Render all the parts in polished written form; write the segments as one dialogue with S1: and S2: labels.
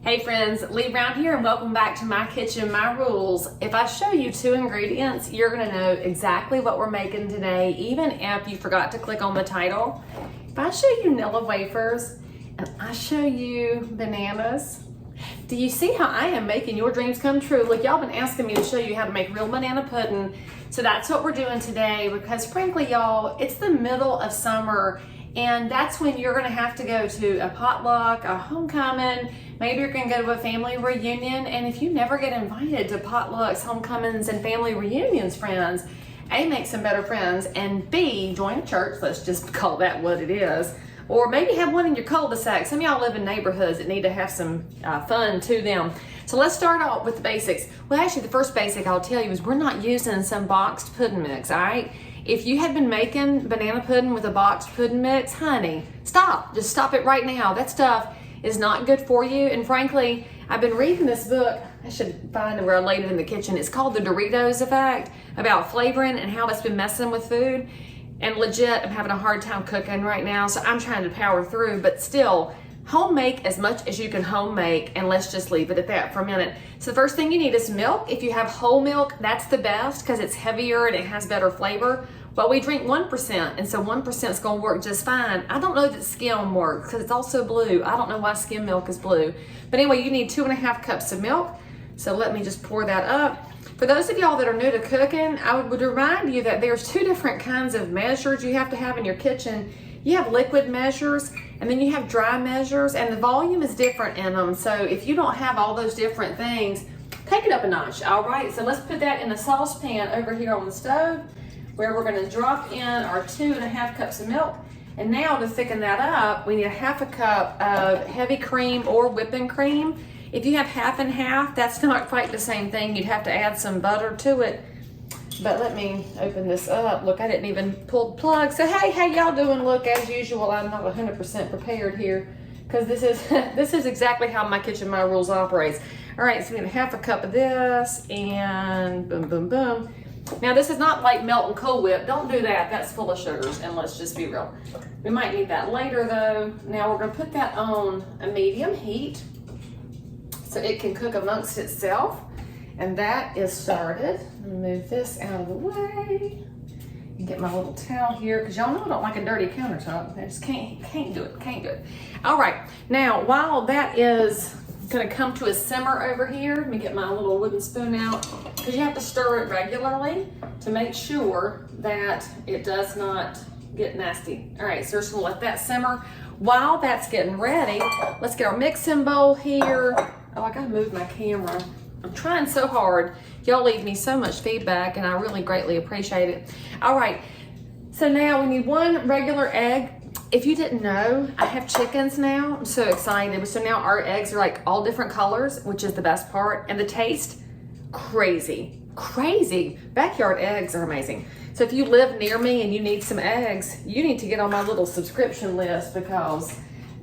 S1: Hey friends, Lee Brown here and welcome back to My Kitchen, My Rules. If I show you 2 ingredients, you're gonna know exactly what we're making today, even if you forgot to click on the title. If I show you Nilla wafers and I show you bananas, do you see how I am making your dreams come true? Look, y'all been asking me to show you how to make real banana pudding. So that's what we're doing today because frankly, y'all, it's the middle of summer and that's when you're gonna have to go to a potluck, a homecoming, maybe you're gonna go to a family reunion. And if you never get invited to potlucks, homecomings, and family reunions, friends, A, make some better friends, and B, join a church, let's just call that what it is. Or maybe have one in your cul-de-sac. Some of y'all live in neighborhoods that need to have some fun to them. So let's start off with the basics. Well, actually the first basic I'll tell you is we're not using some boxed pudding mix, all right? If you had been making banana pudding with a boxed pudding mix, honey, stop, just stop it right now. That stuff is not good for you. And frankly, I've been reading this book, I should find where I laid it in the kitchen. It's called The Doritos Effect, about flavoring and how it's been messing with food. And legit, I'm having a hard time cooking right now, so I'm trying to power through, but still, home make as much as you can home make, and let's just leave it at that for a minute. So the first thing you need is milk. If you have whole milk, that's the best because it's heavier and it has better flavor. But we drink 1%, and so 1% is gonna work just fine. I don't know that skim works because it's also blue. I don't know why skim milk is blue. But anyway, you need 2.5 cups of milk. So let me just pour that up. For those of y'all that are new to cooking, I would remind you that there's 2 different kinds of measures you have to have in your kitchen. You have liquid measures, and then you have dry measures, and the volume is different in them. So if you don't have all those different things, take it up a notch, all right? So let's put that in a saucepan over here on the stove, where we're gonna drop in our 2.5 cups of milk. And now to thicken that up, we need 1/2 cup of heavy cream or whipping cream. If you have half and half, that's not quite the same thing. You'd have to add some butter to it. But let me open this up. Look, I didn't even pull the plug. So hey, how y'all doing? Look, as usual, I'm not 100% prepared here because this is exactly how My Kitchen, My Rules operates. All right, so we need 1/2 cup of this and boom, boom, boom. Now this is not like melt and Cool Whip. Don't do that, that's full of sugars, and let's just be real. We might need that later though. Now we're gonna put that on a medium heat so it can cook amongst itself. And that is started. Let me move this out of the way. And get my little towel here, because y'all know I don't like a dirty countertop. I just can't do it. All right, now while that is gonna come to a simmer over here, let me get my little wooden spoon out, because you have to stir it regularly to make sure that it does not get nasty. All right, so we're just gonna let that simmer. While that's getting ready, let's get our mixing bowl here. Oh, I gotta move my camera. I'm trying so hard. Y'all leave me so much feedback and I really greatly appreciate it. All right, so now we need 1 regular egg. If you didn't know, I have chickens now. I'm so excited. So now our eggs are like all different colors, which is the best part. And the taste, crazy. Backyard eggs are amazing. So if you live near me and you need some eggs, you need to get on my little subscription list because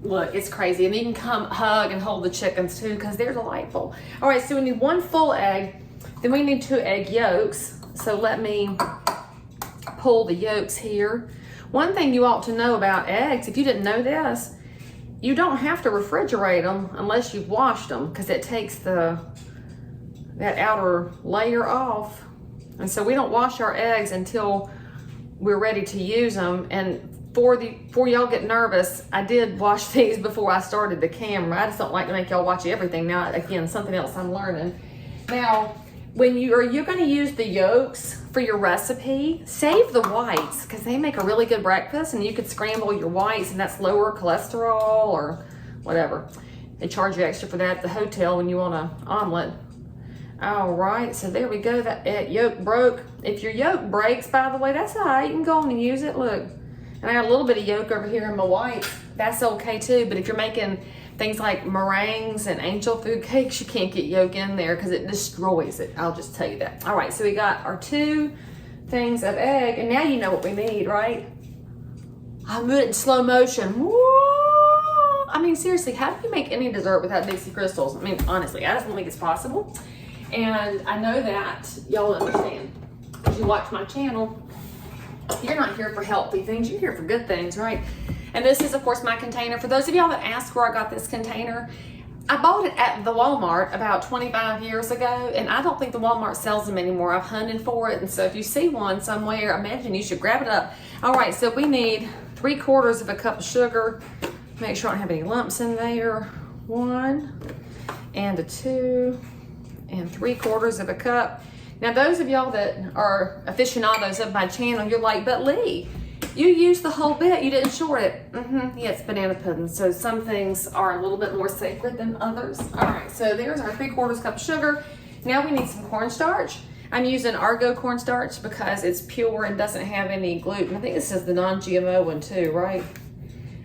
S1: look, it's crazy. And you can come hug and hold the chickens too because they're delightful. All right, so we need 1 full egg. Then we need 2 egg yolks. So let me pull the yolks here. One thing you ought to know about eggs, if you didn't know this, you don't have to refrigerate them unless you've washed them because it takes that outer layer off. And so we don't wash our eggs until we're ready to use them. And before y'all get nervous, I did wash these before I started the camera. I just don't like to make y'all watch everything. Now, again, something else I'm learning. Now, when you're going to use the yolks for your recipe, save the whites because they make a really good breakfast, and you could scramble your whites, and that's lower cholesterol or whatever. They charge you extra for that at the hotel when you want an omelet. All right, so there we go. That yolk broke. If your yolk breaks, by the way, that's all right. You can go on and use it. Look. And I got a little bit of yolk over here in my whites. That's okay too, but if you're making things like meringues and angel food cakes, you can't get yolk in there because it destroys it. I'll just tell you that. All right, so we got our 2 things of egg, and now you know what we need, right? I moved it in slow motion. Whoa! I mean, seriously, how do you make any dessert without Dixie Crystals? I mean, honestly, I just don't think it's possible. And I know that y'all understand because you watch my channel. You're not here for healthy things, you're here for good things, right? And this is, of course, my container. For those of y'all that ask where I got this container, I bought it at the Walmart about 25 years ago, and I don't think the Walmart sells them anymore. I've hunted for it, and so if you see one somewhere, imagine you should grab it up. All right, so we need 3/4 of a cup of sugar. Make sure I don't have any lumps in there. 1 and a 2 and 3/4 of a cup. Now, those of y'all that are aficionados of my channel, you're like, but Lee, you used the whole bit, you didn't short it. Yeah, it's banana pudding, so some things are a little bit more sacred than others. All right, so there's our 3/4 cup of sugar. Now we need some cornstarch. I'm using Argo cornstarch because it's pure and doesn't have any gluten. I think this is the non-GMO one too, right?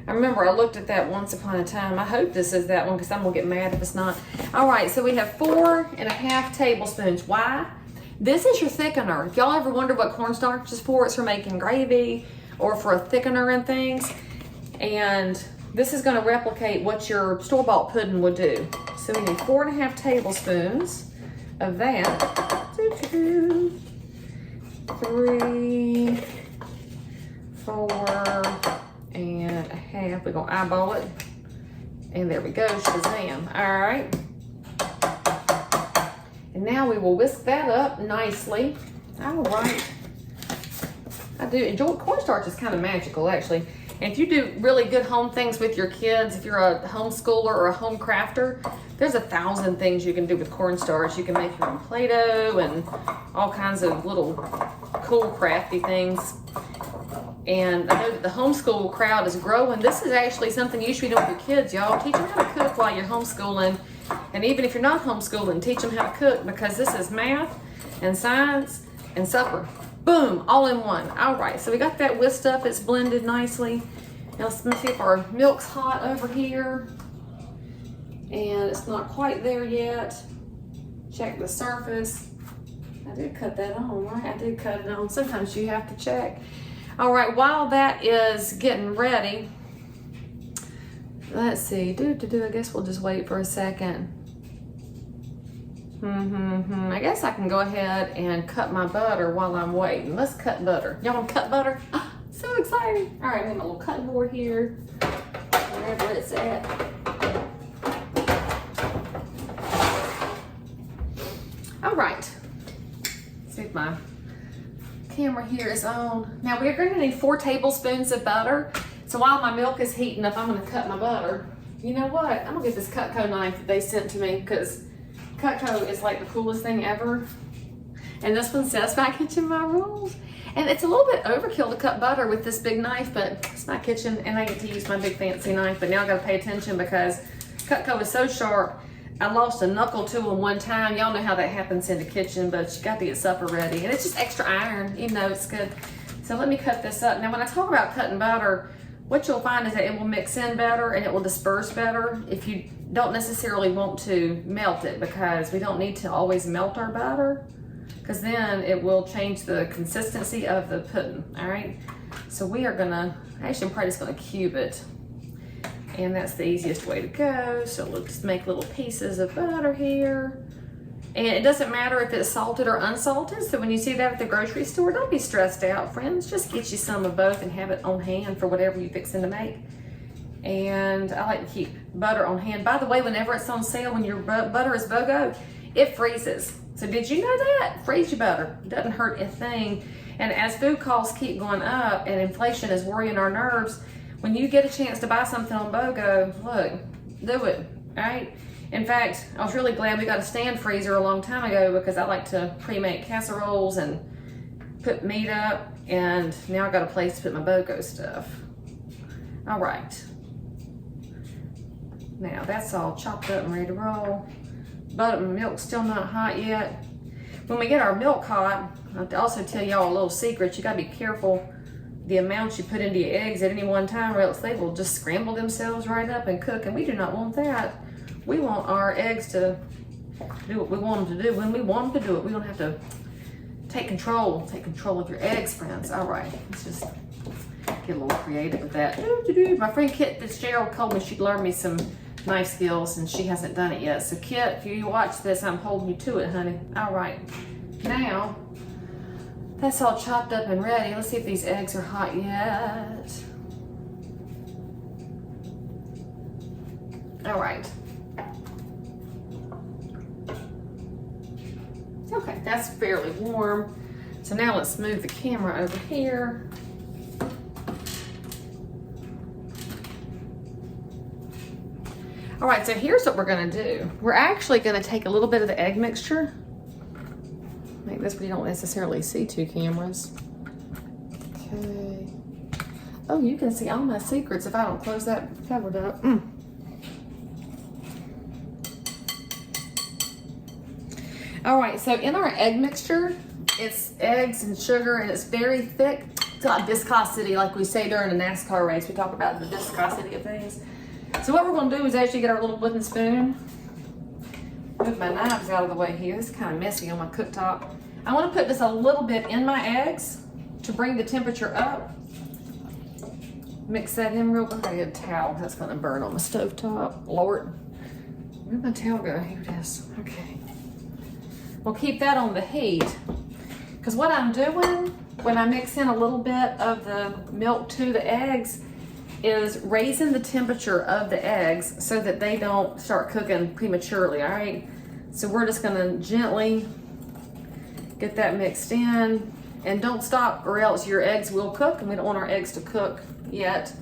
S1: I remember I looked at that once upon a time. I hope this is that one because I'm gonna get mad if it's not. All right, so we have 4½ tablespoons. Why? This is your thickener. If y'all ever wonder what cornstarch is for, it's for making gravy or for a thickener and things. And this is gonna replicate what your store-bought pudding would do. So we need 4½ tablespoons of that. 2, 3, 4½ We're gonna eyeball it. And there we go, shazam. All right. And now we will whisk that up nicely. All right. I do enjoy cornstarch. Is kind of magical, actually. And if you do really good home things with your kids, if you're a homeschooler or a home crafter, there's 1,000 things you can do with cornstarch. You can make your own Play-Doh and all kinds of little cool crafty things. And I know that the homeschool crowd is growing. This is actually something you should be doing with your kids, y'all. Teach them how to cook while you're homeschooling. And even if you're not homeschooling, teach them how to cook, because this is math and science and supper. Boom, all in one. All right, so we got that whisked up. It's blended nicely. Now let's see if our milk's hot over here. And it's not quite there yet. Check the surface. I did cut that on, right? I did cut it on. Sometimes you have to check. All right, while that is getting ready, let's see. I guess we'll just wait for a second. I guess I can go ahead and cut my butter while I'm waiting. Let's cut butter. Y'all want to cut butter? Oh, so exciting. All right, I have my little cutting board here, wherever it's at. All right. Let's see if my camera here is on. Now we're going to need 4 tablespoons of butter. So while my milk is heating up, I'm going to cut my butter. You know what? I'm going to get this Cutco knife that they sent to me, because Cutco is like the coolest thing ever. And this one says My Kitchen, My Rules. And it's a little bit overkill to cut butter with this big knife, but it's my kitchen and I get to use my big fancy knife. But now I got to pay attention because Cutco is so sharp. I lost a knuckle to them one time. Y'all know how that happens in the kitchen, but you got to get supper ready. And it's just extra iron, even though it's good. So let me cut this up. Now when I talk about cutting butter, what you'll find is that it will mix in better and it will disperse better if you don't necessarily want to melt it, because we don't need to always melt our butter, because then it will change the consistency of the pudding. All right, so we are gonna, actually I'm probably just gonna cube it, and that's the easiest way to go. So we'll just make little pieces of butter here. And it doesn't matter if it's salted or unsalted. So when you see that at the grocery store, don't be stressed out, friends. Just get you some of both and have it on hand for whatever you're fixing to make. And I like to keep butter on hand. By the way, whenever it's on sale, when your butter is BOGO, it freezes. So did you know that? Freeze your butter. It doesn't hurt a thing. And as food costs keep going up and inflation is worrying our nerves, when you get a chance to buy something on BOGO, look, do it, all right? In fact, I was really glad we got a stand freezer a long time ago, because I like to pre-make casseroles and put meat up, and now I got a place to put my BOGO stuff. All right. Now that's all chopped up and ready to roll. But milk's still not hot yet. When we get our milk hot, I'll also tell y'all a little secret. You gotta be careful the amounts you put into your eggs at any one time, or else they will just scramble themselves right up and cook, and we do not want that. We want our eggs to do what we want them to do when we want them to do it. We don't have to take control of your eggs, friends. All right, let's just get a little creative with that. My friend Kit Fitzgerald told me she'd learn me some knife skills, and she hasn't done it yet. So Kit, if you watch this, I'm holding you to it, honey. All right, now that's all chopped up and ready. Let's see if these eggs are hot yet. All right. Okay, that's fairly warm. So now let's move the camera over here. All right, so here's what we're gonna do. We're actually gonna take a little bit of the egg mixture. Make this where you don't necessarily see two cameras. Okay. Oh, you can see all my secrets if I don't close that cover up. All right, so in our egg mixture, it's eggs and sugar, and it's very thick. It's got viscosity, like we say during a NASCAR race. We talk about the viscosity of things. So what we're gonna do is actually get our little wooden spoon. Move my knives out of the way here. It's kind of messy on my cooktop. I wanna put just a little bit in my eggs to bring the temperature up. Mix that in real quick. I get a towel, that's gonna burn on the stovetop. Lord, where'd my towel go? Here it is, okay. We'll keep that on the heat. Because what I'm doing when I mix in a little bit of the milk to the eggs is raising the temperature of the eggs so that they don't start cooking prematurely, all right? So we're just gonna gently get that mixed in, and don't stop or else your eggs will cook, and we don't want our eggs to cook yet.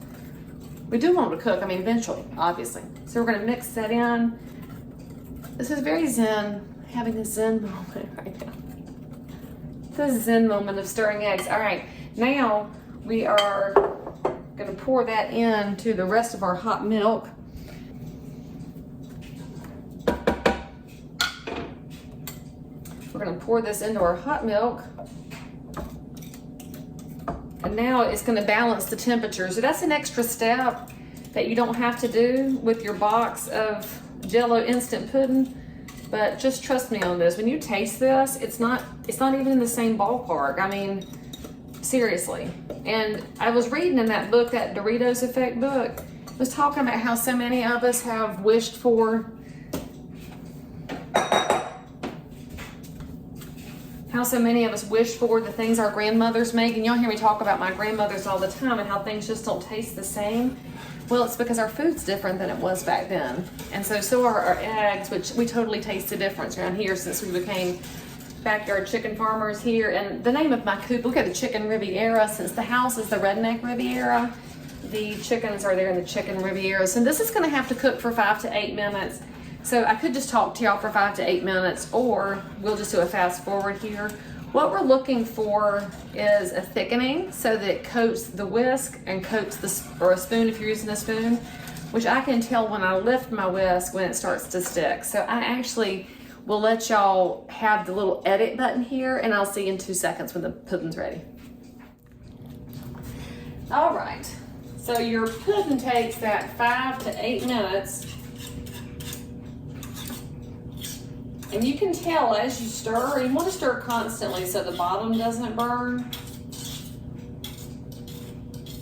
S1: We do want them to cook, I mean, eventually, obviously. So we're gonna mix that in. This is very zen, having a zen moment right now. This zen moment of stirring eggs. All right, now we are gonna pour that into the rest of our hot milk. We're gonna pour this into our hot milk. And now it's gonna balance the temperature. So that's an extra step that you don't have to do with your box of Jell-O instant pudding. But just trust me on this. When you taste this, it's not even in the same ballpark. I mean, seriously. And I was reading in that book, that Doritos Effect book, it was talking about how so many of us have wished for the things our grandmothers make. And y'all hear me talk about my grandmothers all the time and how things just don't taste the same. Well, it's because our food's different than it was back then. And so are our eggs, which we totally taste the difference around here since we became backyard chicken farmers here. And the name of my coop, look at the Chicken Riviera. Since the house is the Redneck Riviera, the chickens are there in the Chicken Riviera. So this is gonna have to cook for 5 to 8 minutes. So I could just talk to y'all for 5 to 8 minutes, or we'll just do a fast forward here. What we're looking for is a thickening so that it coats the whisk and coats or a spoon if you're using a spoon, which I can tell when I lift my whisk when it starts to stick. So I actually will let y'all have the little edit button here, and I'll see you in 2 seconds when the pudding's ready. All right, so your pudding takes that 5 to 8 minutes. And you can tell as you stir, you want to stir constantly so the bottom doesn't burn.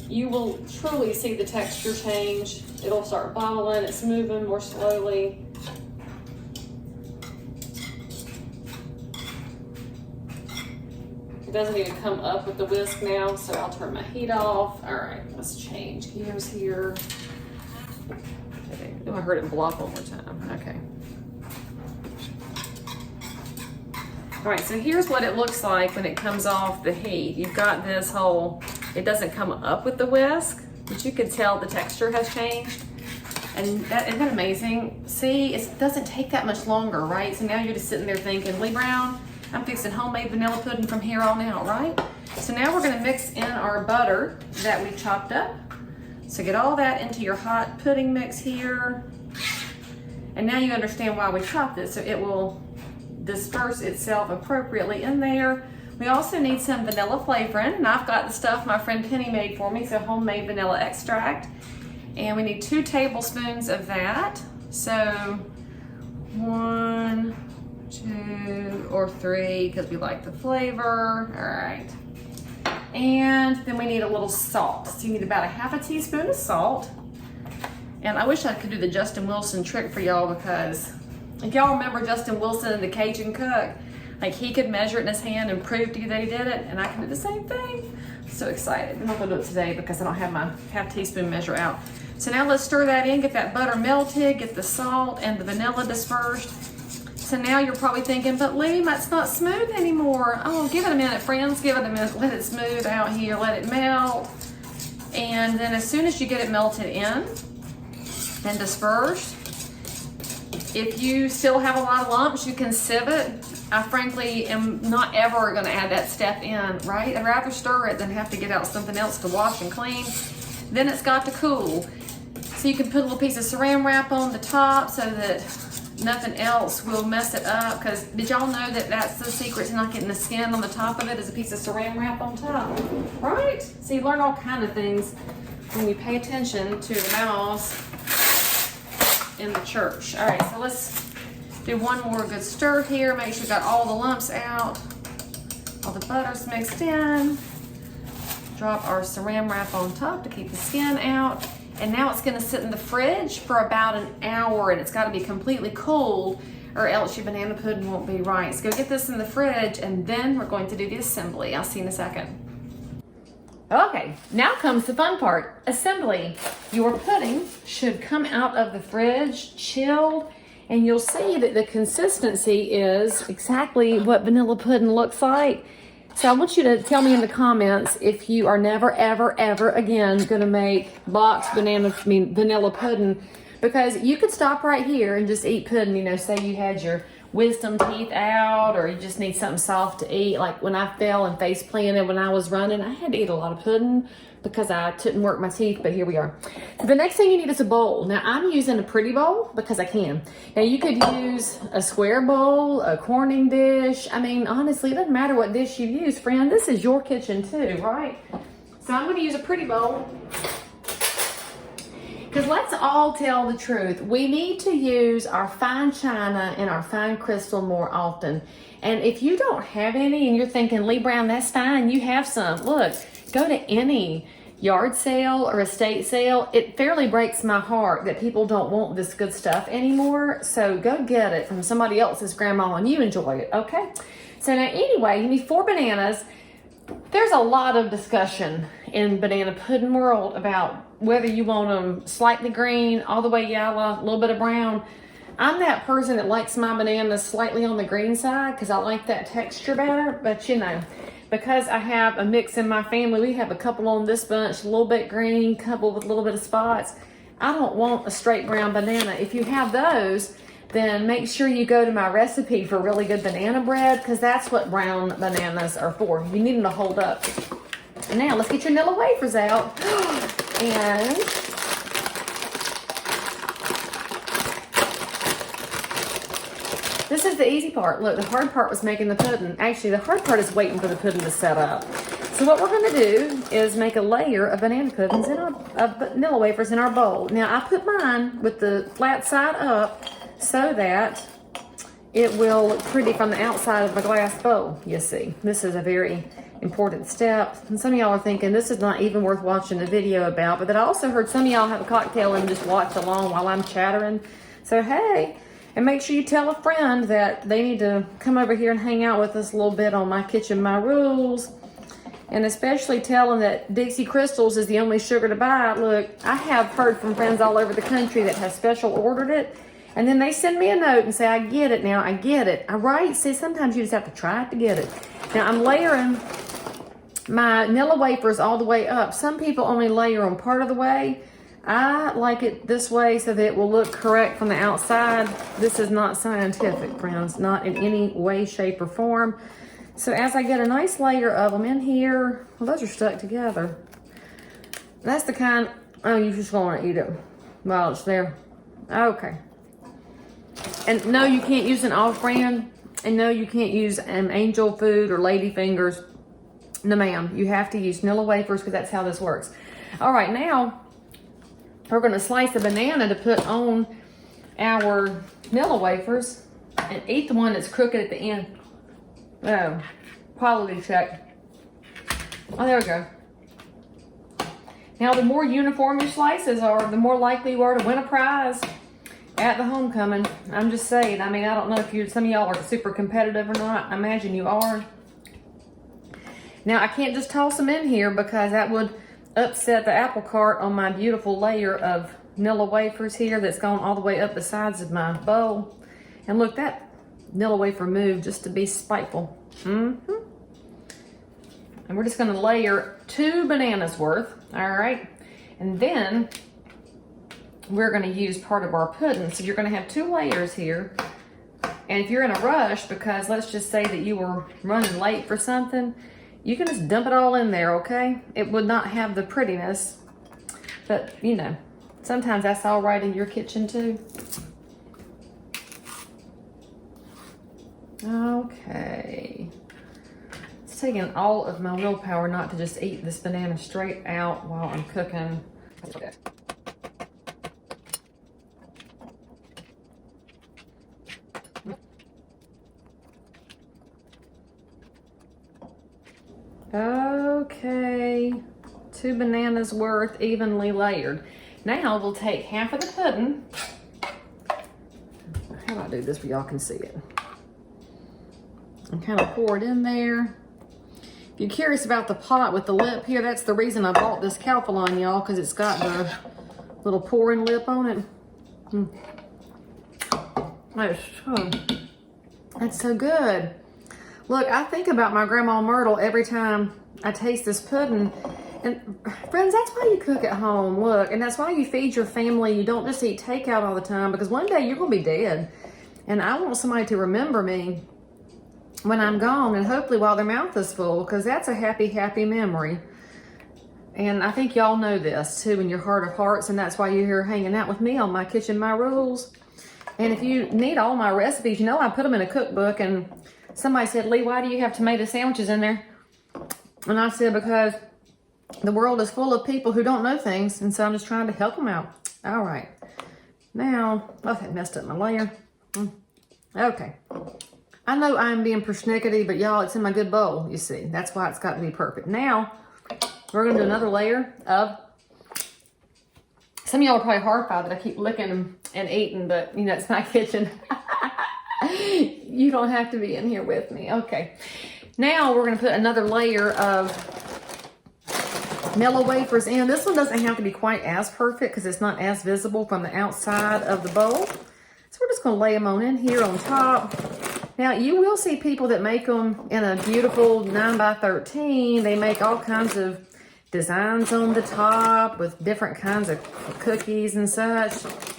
S1: You will truly see the texture change. It'll start bubbling, it's moving more slowly. It doesn't even come up with the whisk now, so I'll turn my heat off. All right, let's change gears here. Okay. Oh, I heard it block one more time, okay. All right, so here's what it looks like when it comes off the heat. You've got this whole, it doesn't come up with the whisk, but you can tell the texture has changed. And isn't that amazing? See, it doesn't take that much longer, right? So now you're just sitting there thinking, Lee Brown, I'm fixing homemade vanilla pudding from here on out, right? So now we're gonna mix in our butter that we chopped up. So get all that into your hot pudding mix here. And now you understand why we chopped it, so it will disperse itself appropriately in there. We also need some vanilla flavoring, and I've got the stuff my friend Penny made for me, so homemade vanilla extract. And we need 2 tablespoons of that. So 1, 2, or 3, because we like the flavor. All right. And then we need a little salt. So you need about a half a teaspoon of salt. And I wish I could do the Justin Wilson trick for y'all, because if y'all remember Justin Wilson and the Cajun Cook, like he could measure it in his hand and prove to you that he did it, and I can do the same thing. So excited. I'm not gonna do it today because I don't have my half teaspoon measure out. So now let's stir that in, get that butter melted, get the salt and the vanilla dispersed. So now you're probably thinking, but Lee, it's not smooth anymore. Oh, give it a minute, friends. Give it a minute. Let it smooth out here. Let it melt. And then as soon as you get it melted in and dispersed, if you still have a lot of lumps, you can sieve it. I frankly am not ever gonna add that step in, right? I'd rather stir it than have to get out something else to wash and clean. Then it's got to cool. So you can put a little piece of saran wrap on the top so that nothing else will mess it up. Because did y'all know that that's the secret to not getting the skin on the top of it, is a piece of saran wrap on top, right? So you learn all kind of things when you pay attention to the mouths in the church. All right, so let's do one more good stir here. Make sure you got all the lumps out, all the butter's mixed in. Drop our saran wrap on top to keep the skin out. And now it's gonna sit in the fridge for about an hour, and it's gotta be completely cold or else your banana pudding won't be right. So go get this in the fridge, and then we're going to do the assembly. I'll see you in a second. Okay, now comes the fun part, assembly. Your pudding should come out of the fridge chilled, and you'll see that the consistency is exactly what vanilla pudding looks like. So I want you to tell me in the comments if you are never, ever, ever again gonna make boxed vanilla pudding, because you could stop right here and just eat pudding. You know, say you had your wisdom teeth out, or you just need something soft to eat. Like when I fell and face planted when I was running, I had to eat a lot of pudding because I couldn't work my teeth, but here we are. So the next thing you need is a bowl. Now I'm using a pretty bowl because I can. Now you could use a square bowl, a corning dish. I mean, honestly, it doesn't matter what dish you use, friend. This is your kitchen too, right? So I'm gonna use a pretty bowl. Because let's all tell the truth. We need to use our fine china and our fine crystal more often. And if you don't have any and you're thinking, Lee Brown, that's fine, you have some. Look, go to any yard sale or estate sale. It fairly breaks my heart that people don't want this good stuff anymore. So go get it from somebody else's grandma and you enjoy it, okay? So now anyway, you need 4 bananas. There's a lot of discussion in banana pudding world about whether you want them slightly green, all the way yellow, a little bit of brown. I'm that person that likes my bananas slightly on the green side because I like that texture better. But you know, because I have a mix in my family, we have a couple on this bunch, a little bit green, couple with a little bit of spots. I don't want a straight brown banana. If you have those, then make sure you go to my recipe for really good banana bread, because that's what brown bananas are for. You need them to hold up. And now let's get your Nilla wafers out. And this is the easy part. Look, the hard part was making the pudding. Actually, the hard part is waiting for the pudding to set up. So what we're gonna do is make a layer of banana puddings of Nilla wafers in our bowl. Now I put mine with the flat side up so that it will look pretty from the outside of a glass bowl, you see. This is a very important step. And some of y'all are thinking this is not even worth watching the video about, but then I also heard some of y'all have a cocktail and just watch along while I'm chattering. So hey, and make sure you tell a friend that they need to come over here and hang out with us a little bit on My Kitchen, My Rules. And especially tell them that Dixie Crystals is the only sugar to buy. Look, I have heard from friends all over the country that have special ordered it. And then they send me a note and say, I get it now, I get it. All right, see, sometimes you just have to try it to get it. Now I'm layering my Nilla wafers all the way up. Some people only layer them part of the way. I like it this way so that it will look correct from the outside. This is not scientific, friends, not in any way, shape, or form. So as I get a nice layer of them in here, well, those are stuck together. That's the kind, oh, you just want to eat it while it's there. Okay. And no, you can't use an off-brand, and no, you can't use Angel Food or Lady Fingers. No, ma'am. You have to use Nilla wafers because that's how this works. All right, now we're going to slice a banana to put on our Nilla wafers and eat the one that's crooked at the end. Oh, quality check. Oh, there we go. Now, the more uniform your slices are, the more likely you are to win a prize at the homecoming. I'm just saying. I mean, I don't know if some of y'all are super competitive or not. I imagine you are. Now, I can't just toss them in here because that would upset the apple cart on my beautiful layer of Nilla wafers here that's gone all the way up the sides of my bowl. And look, that Nilla wafer moved just to be spiteful. And we're just gonna layer 2 bananas worth, all right? And then we're gonna use part of our pudding. So you're gonna have 2 layers here. And if you're in a rush, because let's just say that you were running late for something, you can just dump it all in there, okay? It would not have the prettiness, but you know, sometimes that's all right in your kitchen too. Okay. It's taking all of my willpower not to just eat this banana straight out while I'm cooking. Okay, 2 bananas worth evenly layered. Now we'll take half of the pudding. How do I do this where y'all can see it? And kind of pour it in there. If you're curious about the pot with the lip here, that's the reason I bought this Calphalon, y'all, because it's got the little pouring lip on it. That's so good. Look, I think about my Grandma Myrtle every time I taste this pudding. And friends, that's why you cook at home, look. And that's why you feed your family. You don't just eat takeout all the time, because one day you're going to be dead. And I want somebody to remember me when I'm gone, and hopefully while their mouth is full, because that's a happy, happy memory. And I think y'all know this too in your heart of hearts, and that's why you're here hanging out with me on My Kitchen, My Rules. And if you need all my recipes, you know I put them in a cookbook. And somebody said, Lee, why do you have tomato sandwiches in there? And I said, because the world is full of people who don't know things, and so I'm just trying to help them out. All right. Now, oh, that messed up my layer. Okay. I know I'm being persnickety, but y'all, it's in my good bowl, you see. That's why it's got to be perfect. Now, we're going to do another layer of, some of y'all are probably horrified that I keep licking and eating, but you know, it's my kitchen. You don't have to be in here with me. Okay. Now we're going to put another layer of Nilla wafers in. This one doesn't have to be quite as perfect because it's not as visible from the outside of the bowl. So we're just going to lay them on in here on top. Now you will see people that make them in a beautiful 9x13. They make all kinds of designs on the top with different kinds of cookies and such.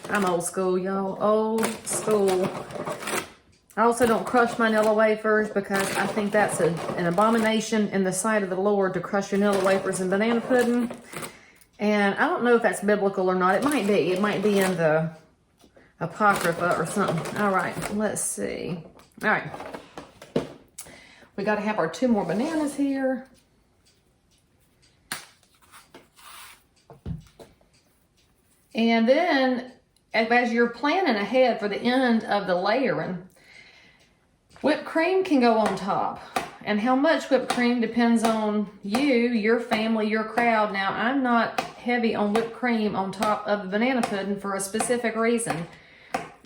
S1: I'm old school, y'all. Old school. I also don't crush my Nilla wafers because I think that's an abomination in the sight of the Lord to crush your Nilla wafers in banana pudding. And I don't know if that's biblical or not. It might be. It might be in the Apocrypha or something. All right, let's see. All right. We got to have our 2 more bananas here. And then, as you're planning ahead for the end of the layering, whipped cream can go on top. And how much whipped cream depends on you, your family, your crowd. Now, I'm not heavy on whipped cream on top of the banana pudding for a specific reason.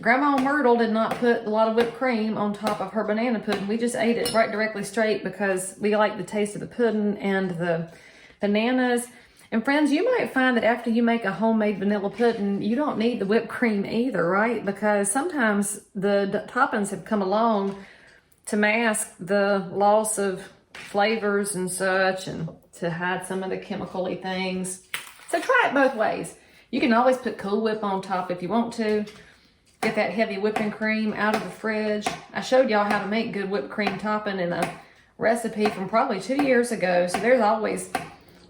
S1: Grandma Myrtle did not put a lot of whipped cream on top of her banana pudding. We just ate it right directly straight because we like the taste of the pudding and the bananas. And friends, you might find that after you make a homemade vanilla pudding, you don't need the whipped cream either, right? Because sometimes the toppings have come along to mask the loss of flavors and such, and to hide some of the chemical-y things. So try it both ways. You can always put Cool Whip on top if you want to. Get that heavy whipping cream out of the fridge. I showed y'all how to make good whipped cream topping in a recipe from probably 2 years ago. So there's always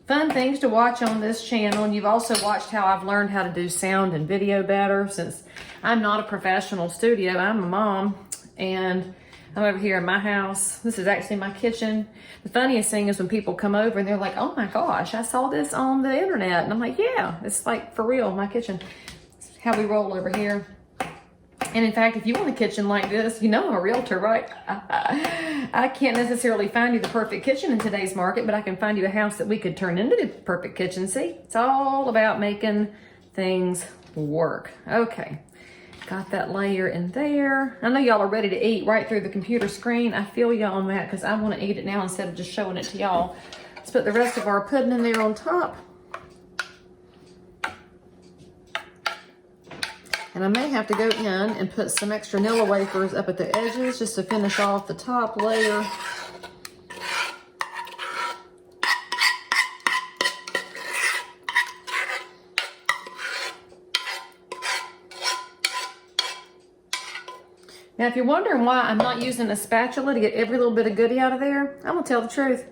S1: fun things to watch on this channel. And you've also watched how I've learned how to do sound and video better, since I'm not a professional studio. I'm a mom, and I'm over here in my house. This is actually my kitchen. The funniest thing is when people come over and they're like, oh my gosh, I saw this on the internet. And I'm like, yeah, it's like for real, my kitchen. It's how we roll over here. And in fact, if you want a kitchen like this, you know I'm a realtor, right? I can't necessarily find you the perfect kitchen in today's market, but I can find you a house that we could turn into the perfect kitchen. See, it's all about making things work. Okay, got that layer in there. I know y'all are ready to eat right through the computer screen. I feel y'all on that because I want to eat it now instead of just showing it to y'all. Let's put the rest of our pudding in there on top. And I may have to go in and put some extra Nilla wafers up at the edges just to finish off the top layer. Now, if you're wondering why I'm not using a spatula to get every little bit of goodie out of there, I'm gonna tell the truth.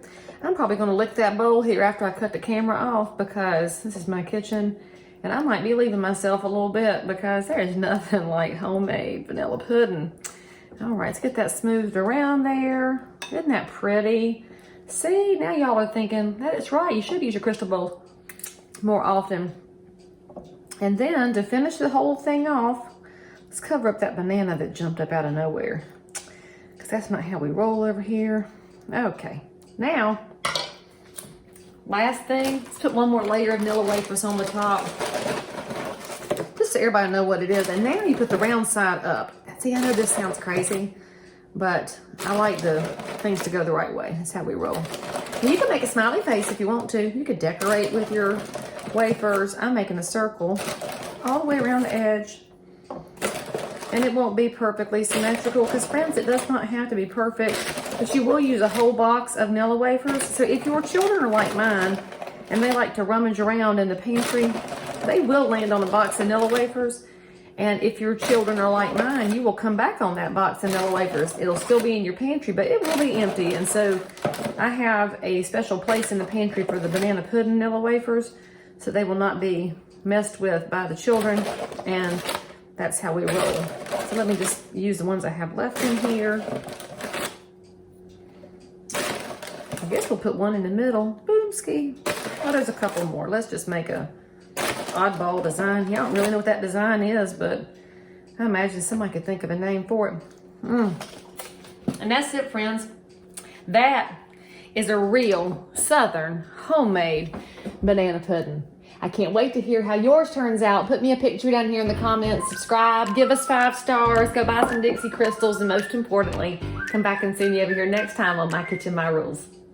S1: I'm probably gonna lick that bowl here after I cut the camera off because this is my kitchen and I might be leaving myself a little bit because there's nothing like homemade vanilla pudding. All right, let's get that smoothed around there. Isn't that pretty? See, now y'all are thinking, that is right, you should use your crystal bowl more often. And then to finish the whole thing off, let's cover up that banana that jumped up out of nowhere, because that's not how we roll over here. Okay, now, last thing, let's put one more layer of Nilla wafers on the top, just so everybody know what it is. And now you put the round side up. See, I know this sounds crazy, but I like the things to go the right way. That's how we roll. And you can make a smiley face if you want to. You could decorate with your wafers. I'm making a circle all the way around the edge. And it won't be perfectly symmetrical because, friends, it does not have to be perfect, but you will use a whole box of Nilla wafers. So if your children are like mine and they like to rummage around in the pantry, they will land on a box of Nilla wafers. And if your children are like mine, you will come back on that box of Nilla wafers. It'll still be in your pantry, but it will be empty. And so I have a special place in the pantry for the banana pudding Nilla wafers, so they will not be messed with by the children. And that's how we roll. So let me just use the ones I have left in here. I guess we'll put one in the middle. Boomski. Oh, there's a couple more. Let's just make a oddball design. Yeah, I don't really know what that design is, but I imagine somebody could think of a name for it. And that's it, friends. That is a real Southern homemade banana pudding. I can't wait to hear how yours turns out. Put me a picture down here in the comments. Subscribe. Give us 5 stars. Go buy some Dixie Crystals. And most importantly, come back and see me over here next time on My Kitchen, My Rules.